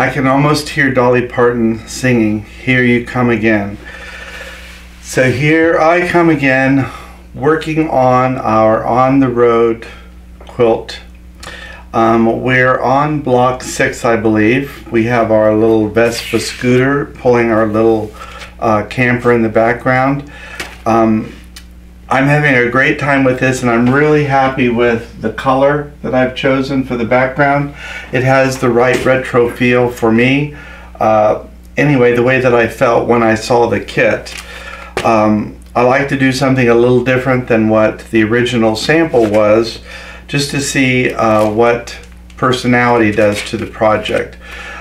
I can almost hear Dolly Parton singing, "Here You Come Again." So here I come again, working on our On the Road quilt. We're on block 6, I believe. We have our little Vespa scooter pulling our little camper in the background. I'm having a great time with this, and I'm really happy with the color that I've chosen for the background. It has the right retro feel for me. Anyway, the way that I felt when I saw the kit. I like to do something a little different than what the original sample was, just to see what personality does to the project.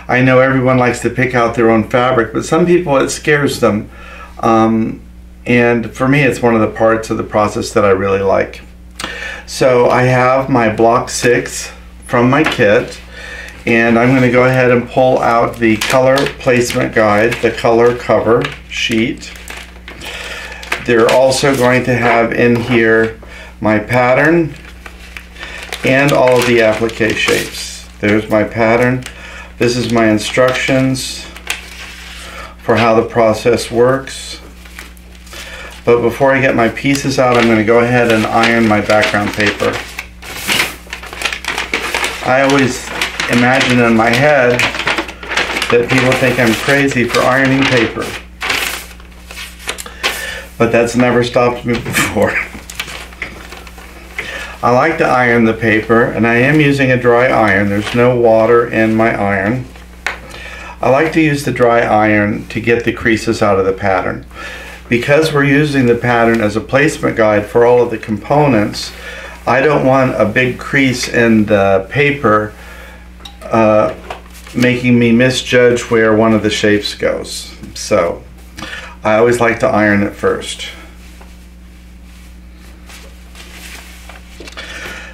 I know everyone likes to pick out their own fabric, but some people it scares them. And for me, it's one of the parts of the process that I really like. So I have my block 6 from my kit, and I'm going to go ahead and pull out the color placement guide, the color cover sheet. They're also going to have in here my pattern and all of the applique shapes. There's my pattern. This is my instructions for how the process works. But before I get my pieces out, I'm going to go ahead and iron my background paper. I always imagine in my head that people think I'm crazy for ironing paper. But that's never stopped me before. I like to iron the paper, and I am using a dry iron. There's no water in my iron. I like to use the dry iron to get the creases out of the pattern. Because we're using the pattern as a placement guide for all of the components, I don't want a big crease in the paper making me misjudge where one of the shapes goes. So I always like to iron it first.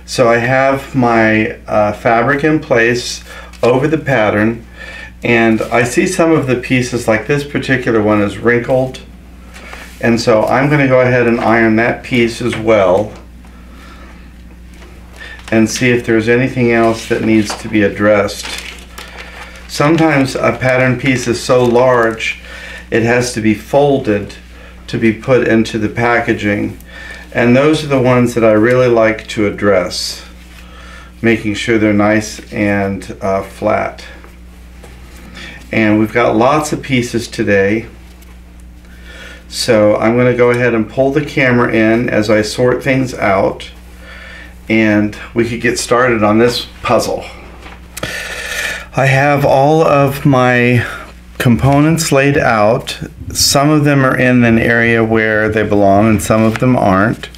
So I have my fabric in place over the pattern, and I see some of the pieces, like this particular one is wrinkled. And so I'm going to go ahead and iron that piece as well and see if there's anything else that needs to be addressed. Sometimes a pattern piece is so large it has to be folded to be put into the packaging, and those are the ones that I really like to address, making sure they're nice and flat. And we've got lots of pieces today. So I'm going to go ahead and pull the camera in as I sort things out, and we could get started on this puzzle. I have all of my components laid out. Some of them are in an area where they belong and some of them aren't.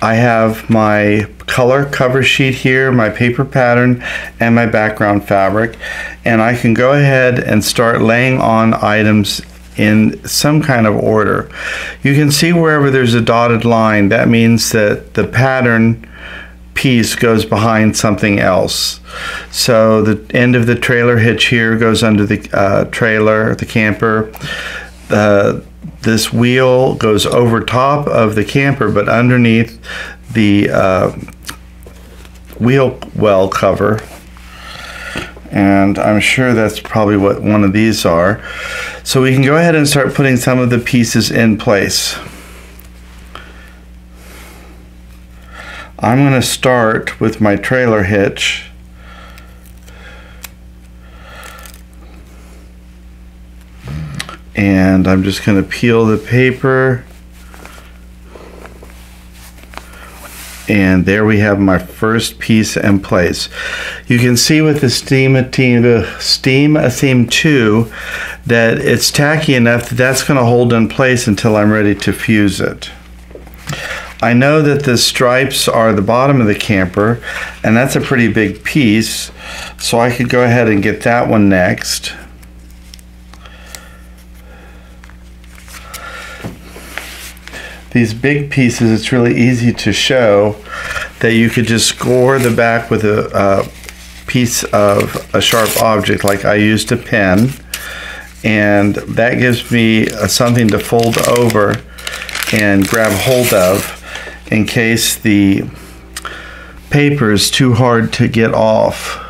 I have my color cover sheet here, my paper pattern, and my background fabric, and I can go ahead and start laying on items in some kind of order. You can see wherever there's a dotted line, that means that the pattern piece goes behind something else. So the end of the trailer hitch here goes under the trailer, the camper. This wheel goes over top of the camper, but underneath the wheel well cover. And I'm sure that's probably what one of these are. So we can go ahead and start putting some of the pieces in place. I'm going to start with my trailer hitch. And I'm just going to peel the paper. And there we have my first piece in place. You can see with the Steam Theme 2 that it's tacky enough that that's going to hold in place until I'm ready to fuse it. I know that the stripes are the bottom of the camper, and that's a pretty big piece, so I could go ahead and get that one next. These big pieces, it's really easy to show that you could just score the back with a piece of a sharp object, like I used a pen, and that gives me something to fold over and grab hold of in case the paper is too hard to get off.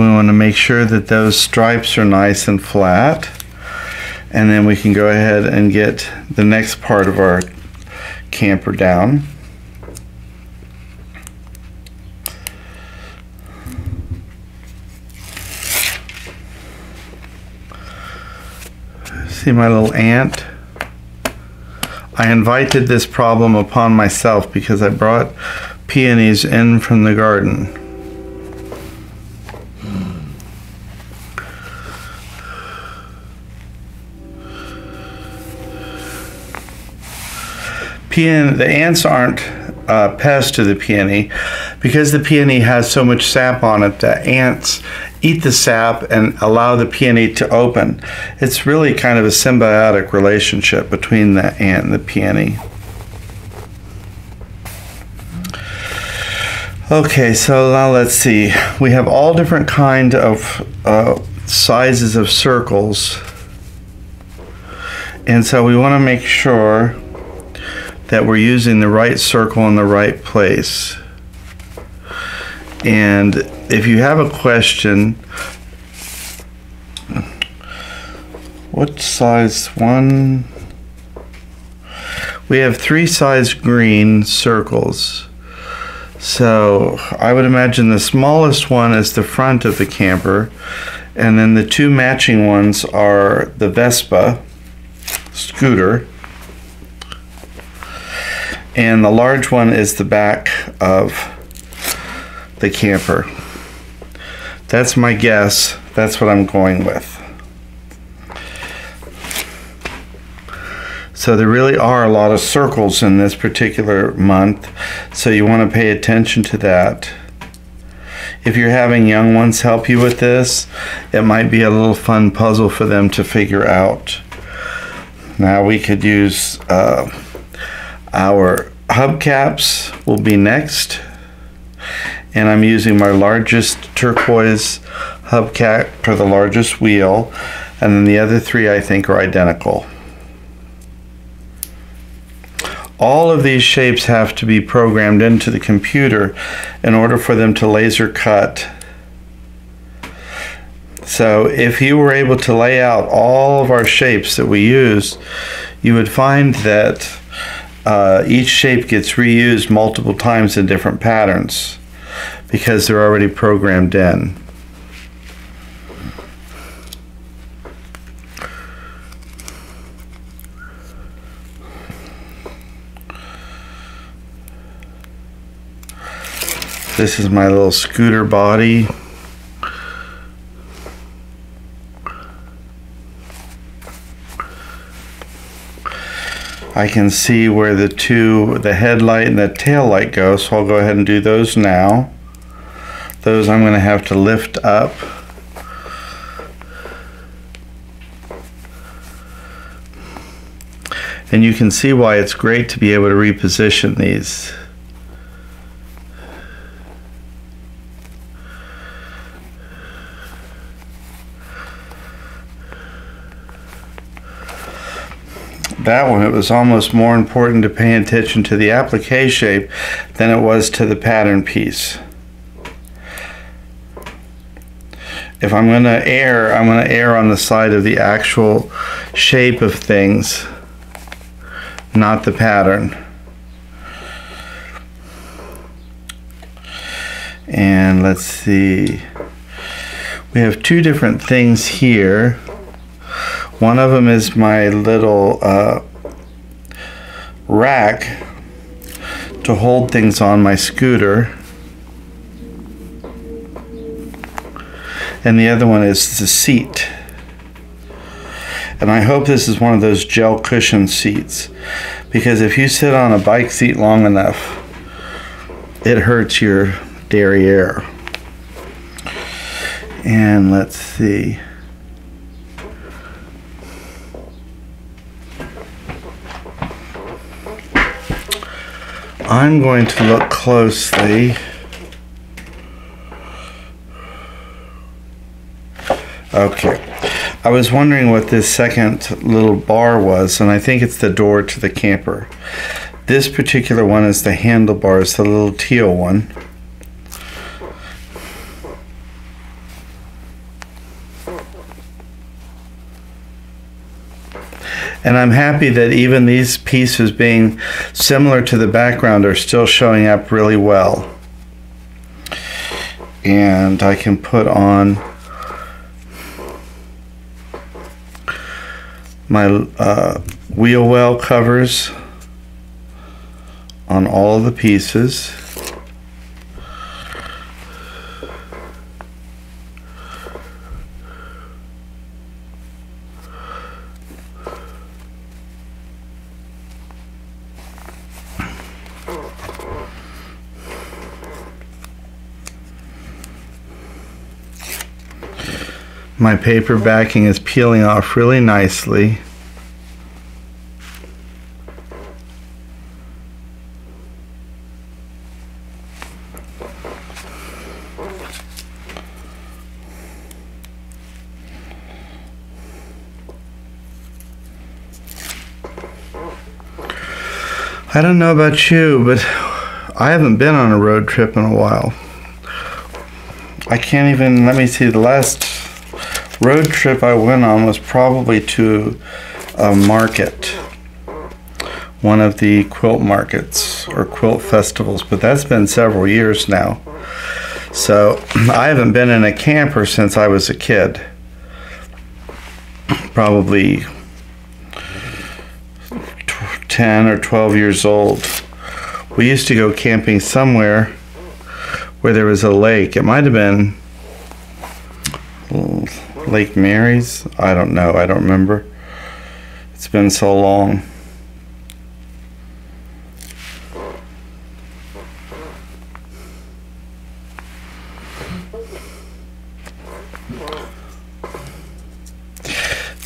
We want to make sure that those stripes are nice and flat, and then we can go ahead and get the next part of our camper down. See my little ant? I invited this problem upon myself because I brought peonies in from the garden. The ants aren't pests to the peony. Because the peony has so much sap on it, the ants eat the sap and allow the peony to open. It's really kind of a symbiotic relationship between the ant and the peony. Okay, so now let's see. We have all different kind of sizes of circles. And so we want to make sure that we're using the right circle in the right place. And if you have a question, what size one? We have 3 size green circles. So I would imagine the smallest one is the front of the camper, and then the 2 matching ones are the Vespa scooter, and the large one is the back of the camper. That's my guess. That's what I'm going with. So there really are a lot of circles in this particular month, so you want to pay attention to that. If you're having young ones help you with this, it might be a little fun puzzle for them to figure out. Now we could use our hubcaps will be next, and I'm using my largest turquoise hubcap for the largest wheel, and then the other 3 I think are identical. All of these shapes have to be programmed into the computer in order for them to laser cut. So if you were able to lay out all of our shapes that we use, you would find that each shape gets reused multiple times in different patterns because they're already programmed in. This is my little scooter body. I can see where the headlight and the tail light go, so I'll go ahead and do those now. Those I'm going to have to lift up. And you can see why it's great to be able to reposition these. That one, it was almost more important to pay attention to the applique shape than it was to the pattern piece. If I'm going to err, I'm going to err on the side of the actual shape of things, not the pattern. And let's see, we have 2 different things here. One of them is my little rack to hold things on my scooter, and the other one is the seat. And I hope this is one of those gel cushion seats, because if you sit on a bike seat long enough, it hurts your derriere. And let's see. I'm going to look closely. Okay. I was wondering what this second little bar was, and I think it's the door to the camper. This particular one is the handlebars, the little teal one. And I'm happy that even these pieces being similar to the background are still showing up really well. And I can put on my wheel well covers on all of the pieces. My paper backing is peeling off really nicely. I don't know about you, but I haven't been on a road trip in a while. I can't even, let me see, the last road trip I went on was probably to a market, one of the quilt markets or quilt festivals, but that's been several years now. So I haven't been in a camper since I was a kid, probably 10 or 12 years old. We used to go camping somewhere where there was a lake. It might have been Lake Mary's. I don't know. I don't remember. It's been so long.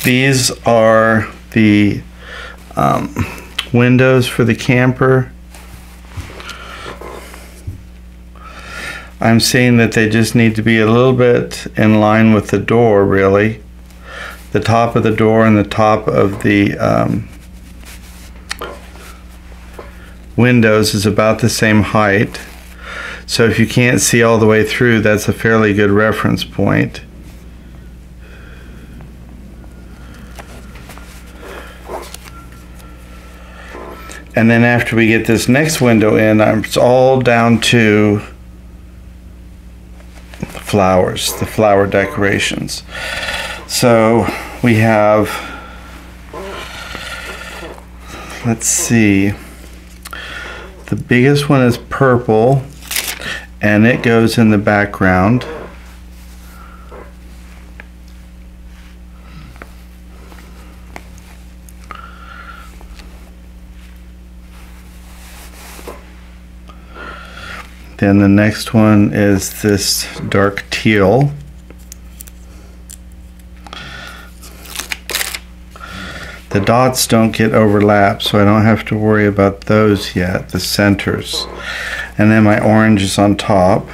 These are the windows for the camper. I'm seeing that they just need to be a little bit in line with the door, really. The top of the door and the top of the windows is about the same height. So if you can't see all the way through, that's a fairly good reference point. And then after we get this next window in, it's all down to flowers, the flower decorations. So we have, let's see, the biggest one is purple, and it goes in the background. Then the next one is this dark teal. The dots don't get overlapped, so I don't have to worry about those yet, the centers. And then my orange is on top.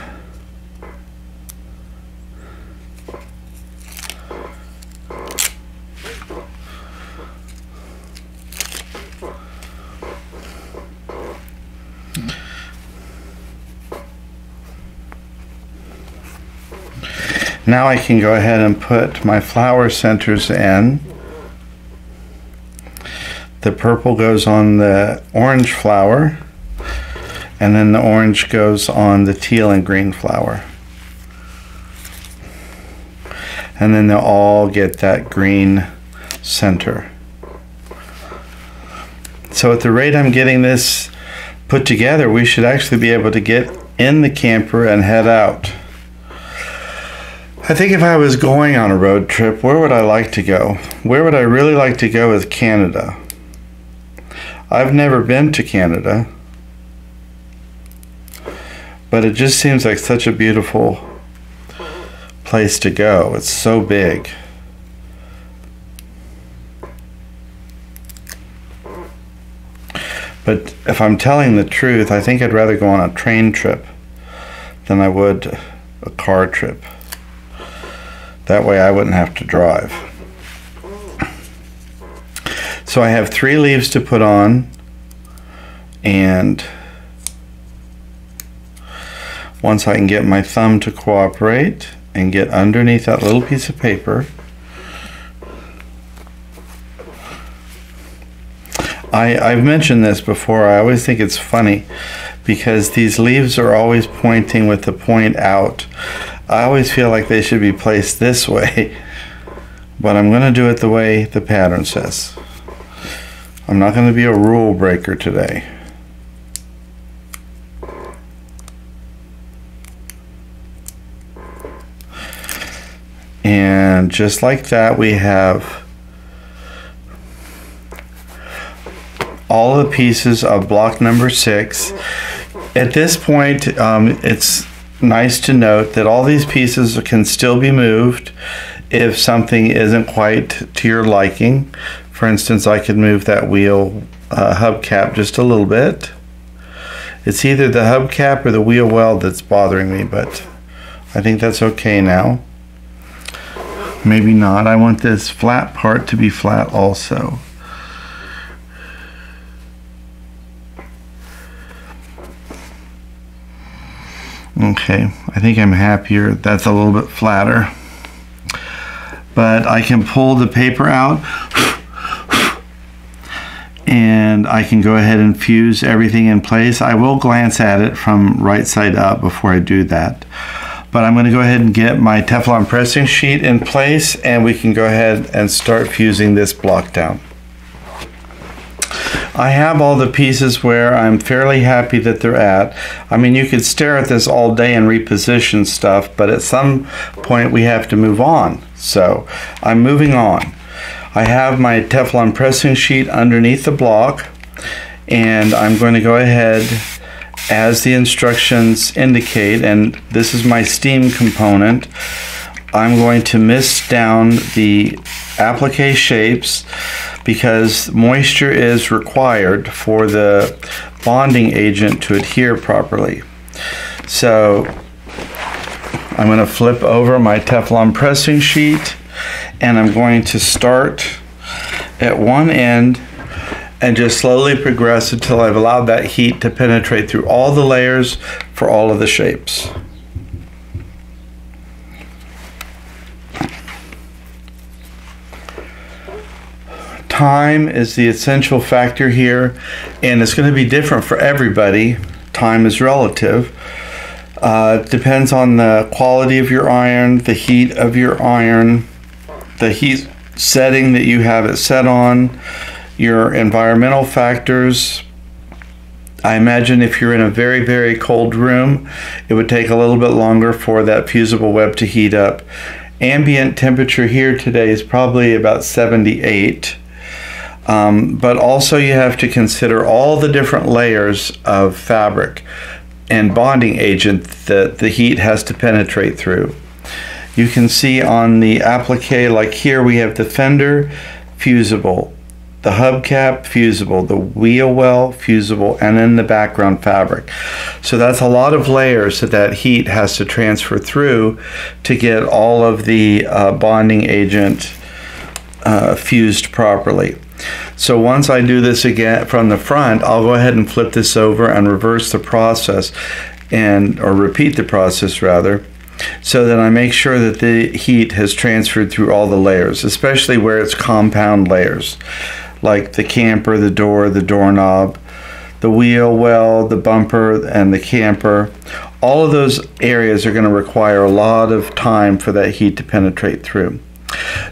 Now I can go ahead and put my flower centers in. The purple goes on the orange flower, and then the orange goes on the teal and green flower. And then they'll all get that green center. So at the rate I'm getting this put together, we should actually be able to get in the camper and head out. I think if I was going on a road trip, where would I like to go? Where would I really like to go is Canada. I've never been to Canada, but it just seems like such a beautiful place to go. It's so big. But if I'm telling the truth, I think I'd rather go on a train trip than I would a car trip. That way I wouldn't have to drive. So I have 3 leaves to put on, and once I can get my thumb to cooperate and get underneath that little piece of paper, I've mentioned this before. I always think it's funny because these leaves are always pointing with the point out. I always feel like they should be placed this way, but I'm going to do it the way the pattern says. I'm not going to be a rule breaker today. And just like that, we have all the pieces of block number 6. At this point, it's nice to note that all these pieces can still be moved if something isn't quite to your liking. For instance, I could move that wheel hubcap just a little bit. It's either the hubcap or the wheel well that's bothering me, but I think that's okay now. Maybe not. I want this flat part to be flat also. Okay, I think I'm happier. That's a little bit flatter. But I can pull the paper out and I can go ahead and fuse everything in place. I will glance at it from right side up before I do that. But I'm going to go ahead and get my Teflon pressing sheet in place and we can go ahead and start fusing this block down. I have all the pieces where I'm fairly happy that they're at. I mean, you could stare at this all day and reposition stuff, but at some point we have to move on. So I'm moving on. I have my Teflon pressing sheet underneath the block, and I'm going to go ahead as the instructions indicate, and this is my steam component. I'm going to mist down the applique shapes because moisture is required for the bonding agent to adhere properly. So I'm going to flip over my Teflon pressing sheet and I'm going to start at one end and just slowly progress until I've allowed that heat to penetrate through all the layers for all of the shapes. Time is the essential factor here, and it's going to be different for everybody. Time is relative. Depends on the quality of your iron, the heat of your iron, the heat setting that you have it set on, your environmental factors. I imagine if you're in a very, very cold room, it would take a little bit longer for that fusible web to heat up. Ambient temperature here today is probably about 78. But also you have to consider all the different layers of fabric and bonding agent that the heat has to penetrate through. You can see on the applique, like here we have the fender, fusible, the hubcap, fusible, the wheel well, fusible, and then the background fabric. So that's a lot of layers that heat has to transfer through to get all of the bonding agent fused properly. So once I do this again from the front, I'll go ahead and flip this over and reverse the process or repeat the process rather, so that I make sure that the heat has transferred through all the layers, especially where it's compound layers, like the camper, the door, the doorknob, the wheel well, the bumper, and the camper. All of those areas are going to require a lot of time for that heat to penetrate through.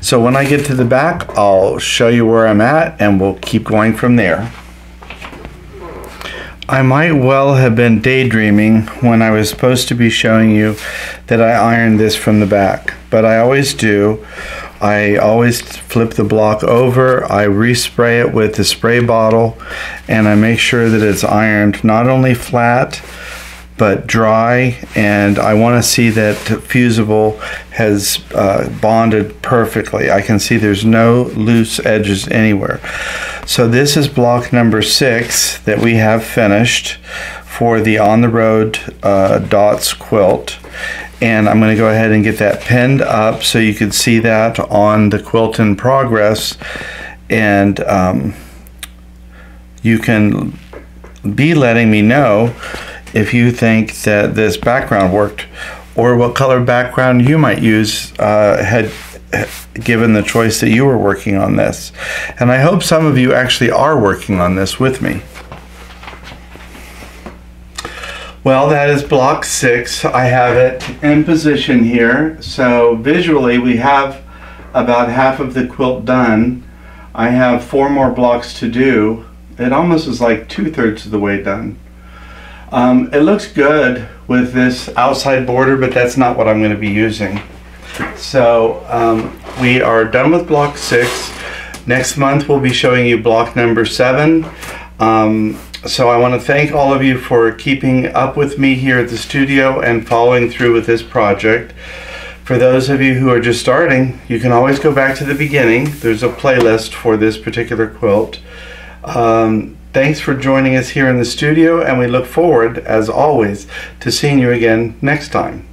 So when I get to the back, I'll show you where I'm at and we'll keep going from there. I might well have been daydreaming when I was supposed to be showing you that I ironed this from the back, but I always do. I always flip the block over, I respray it with the spray bottle, and I make sure that it's ironed not only flat but dry, and I want to see that fusible has bonded perfectly. I can see there's no loose edges anywhere. So this is block number 6 that we have finished for the On the Road Dots quilt, and I'm going to go ahead and get that pinned up so you can see that on the quilt in progress, and you can be letting me know if you think that this background worked or what color background you might use given the choice that you were working on this. And I hope some of you actually are working on this with me. Well, that is block 6. I have it in position here. So visually we have about half of the quilt done. I have 4 more blocks to do. It almost is like 2/3 of the way done. It looks good with this outside border, but that's not what I'm going to be using. So we are done with block 6. Next month we'll be showing you block number 7. So I want to thank all of you for keeping up with me here at the studio and following through with this project. For those of you who are just starting, you can always go back to the beginning. There's a playlist for this particular quilt. Thanks for joining us here in the studio, and we look forward, as always, to seeing you again next time.